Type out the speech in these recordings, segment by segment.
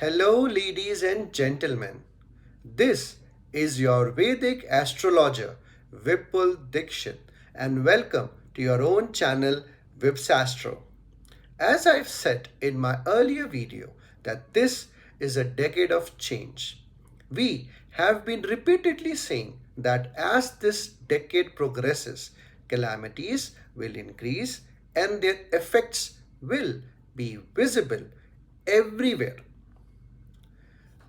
Hello, ladies and gentlemen. This is your Vedic astrologer, Vipul Dikshit, and welcome to your own channel, Vipsastro. As I've said in my earlier video, that this is a decade of change. We have been repeatedly saying that as this decade progresses, calamities will increase and their effects will be visible everywhere.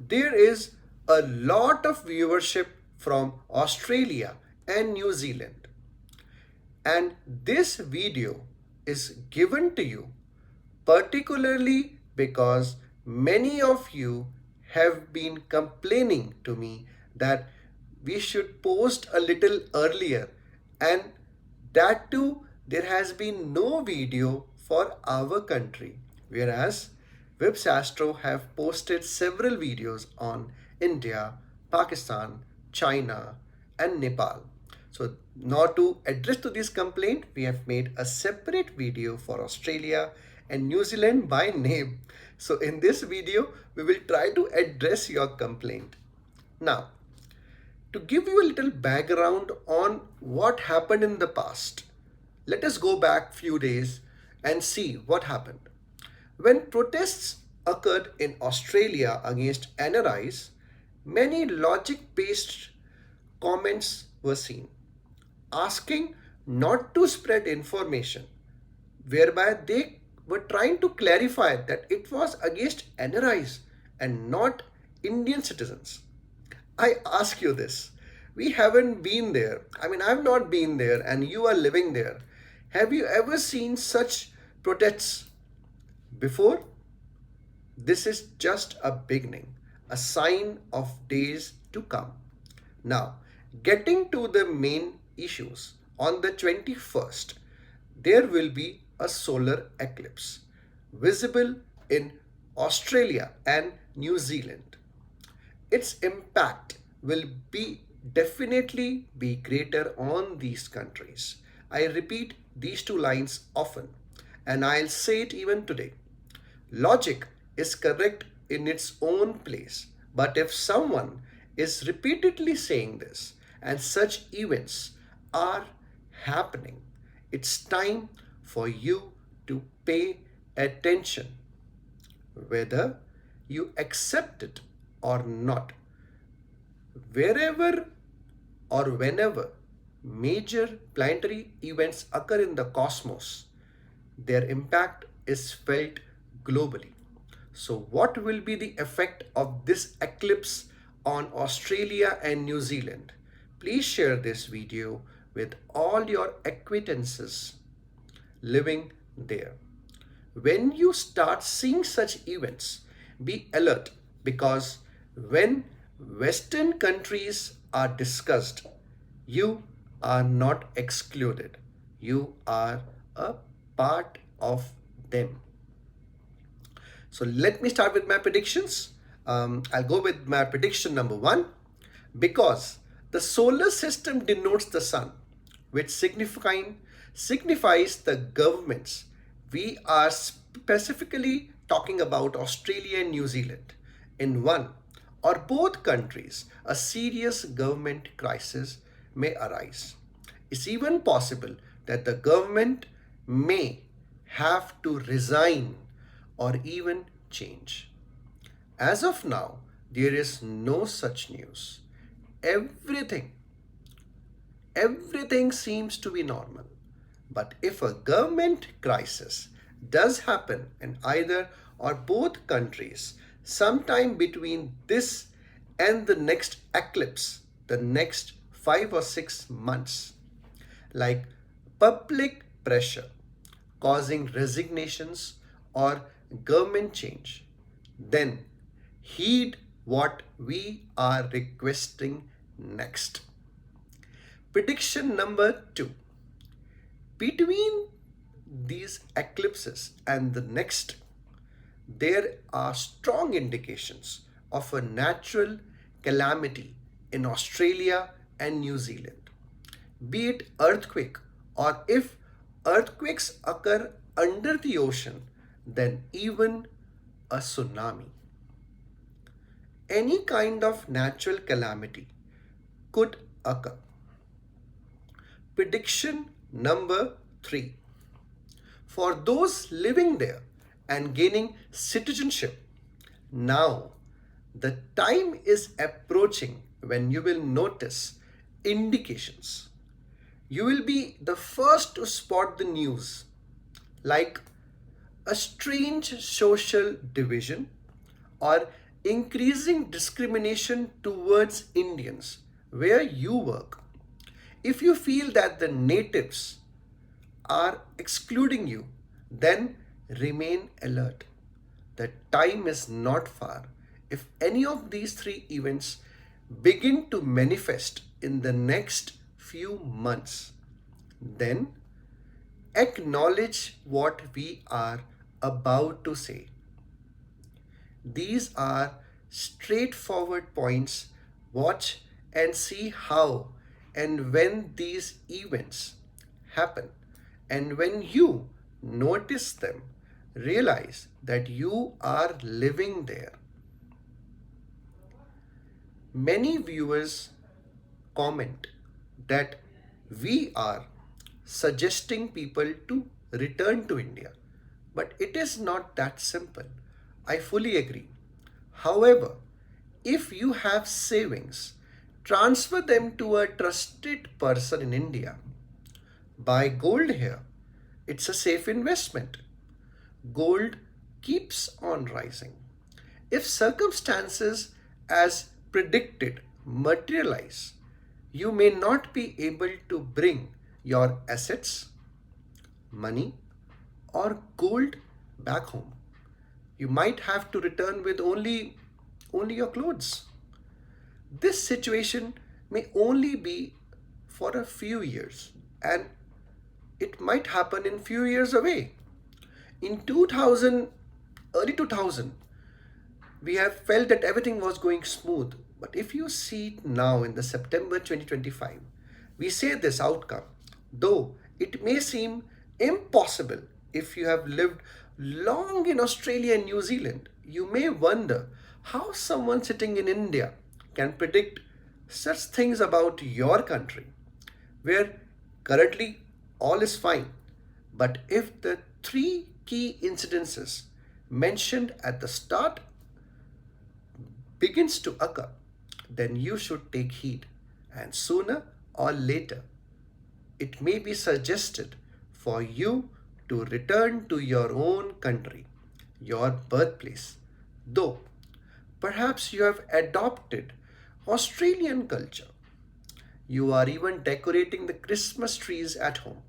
There is a lot of viewership from Australia and New Zealand, and this video is given to you particularly because many of you have been complaining to me that we should post a little earlier, and that too there has been no video for our country, whereas Websastro have posted several videos on India, Pakistan, China, and Nepal. So now to address to this complaint, we have made a separate video for Australia and New Zealand by name. So in this video, we will try to address your complaint. Now, to give you a little background on what happened in the past, let us go back few days and see what happened. When protests occurred in Australia against NRIs, many logic-based comments were seen, asking not to spread information, whereby they were trying to clarify that it was against NRIs and not Indian citizens. I ask you this. We haven't been there. I mean, I've not been there, and you are living there. Have you ever seen such protests before? This is just a beginning, a sign of days to come. Now, getting to the main issues, on the 21st, there will be a solar eclipse visible in Australia and New Zealand. Its impact will be definitely be greater on these countries. I repeat these two lines often, and I'll say it even today. Logic is correct in its own place, but if someone is repeatedly saying this and such events are happening, it's time for you to pay attention, whether you accept it or not. Wherever or whenever major planetary events occur in the cosmos, their impact is felt globally. So, what will be the effect of this eclipse on Australia and New Zealand? Please share this video with all your acquaintances living there. When you start seeing such events, be alert, because when Western countries are discussed, you are not excluded. You are a part of them. So let me start with my predictions. I'll go with my prediction number one. Because the solar system denotes the sun, which signifies the governments. We are specifically talking about Australia and New Zealand. In one or both countries, a serious government crisis may arise. It's even possible that the government may have to resign or even change. As of now, there is no such news. Everything, everything seems to be normal. But if a government crisis does happen in either or both countries sometime between this and the next eclipse, the next 5 or 6 months, like public pressure causing resignations or government change, then heed what we are requesting next. Prediction number two. Between these eclipses and the next, there are strong indications of a natural calamity in Australia and New Zealand, be it earthquake, or if earthquakes occur under the ocean, then even a tsunami. any kind of natural calamity could occur. Prediction number 3. For those living there and gaining citizenship, now the time is approaching when you will notice indications. You will be the first to spot the news, like a strange social division or increasing discrimination towards Indians where you work. If you feel that the natives are excluding you, then remain alert. The time is not far. If any of these three events begin to manifest in the next few months, then acknowledge what we are about to say. These are straightforward points. Watch and see how and when these events happen. And when you notice them, realize that you are living there. Many viewers comment that we are suggesting people to return to India. But it is not that simple. I fully agree. However, if you have savings, transfer them to a trusted person in India. Buy gold here. It's a safe investment. Gold keeps on rising. If circumstances as predicted materialize, you may not be able to bring your assets, money, or gold back home. You might have to return with only your clothes. This situation may only be for a few years, and it might happen in few years away. In 2000, early 2000, we have felt that everything was going smooth. But if you see it now in the September 2025, we say this outcome, though it may seem impossible if you have lived long in Australia and New Zealand, you may wonder how someone sitting in India can predict such things about your country, where currently all is fine. But if the three key incidences mentioned at the start begins to occur, then you should take heed, and sooner or later it may be suggested for you to return to your own country, your birthplace. Though perhaps you have adopted Australian culture, you are even decorating the Christmas trees at home.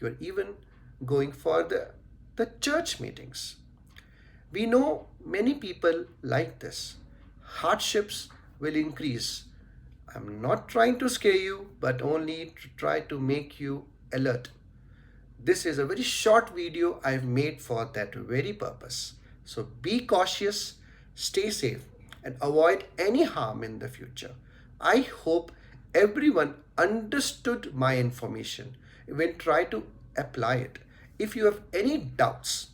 You are even going for the church meetings. We know many people like this. Hardships will increase. I'm not trying to scare you, but only to try to make you alert. This is a very short video I've made for that very purpose. So be cautious, stay safe, and avoid any harm in the future. I hope everyone understood my information. Even try to apply it. If you have any doubts,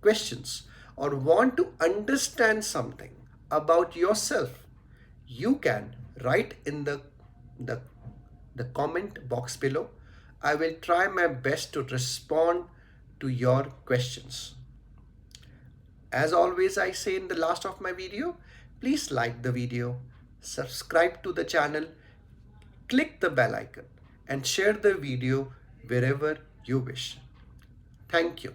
questions, or want to understand something about yourself, you can write in the comment box below. I will try my best to respond to your questions. As always, I say in the last of my video, please like the video, subscribe to the channel, click the bell icon, and share the video wherever you wish. Thank you.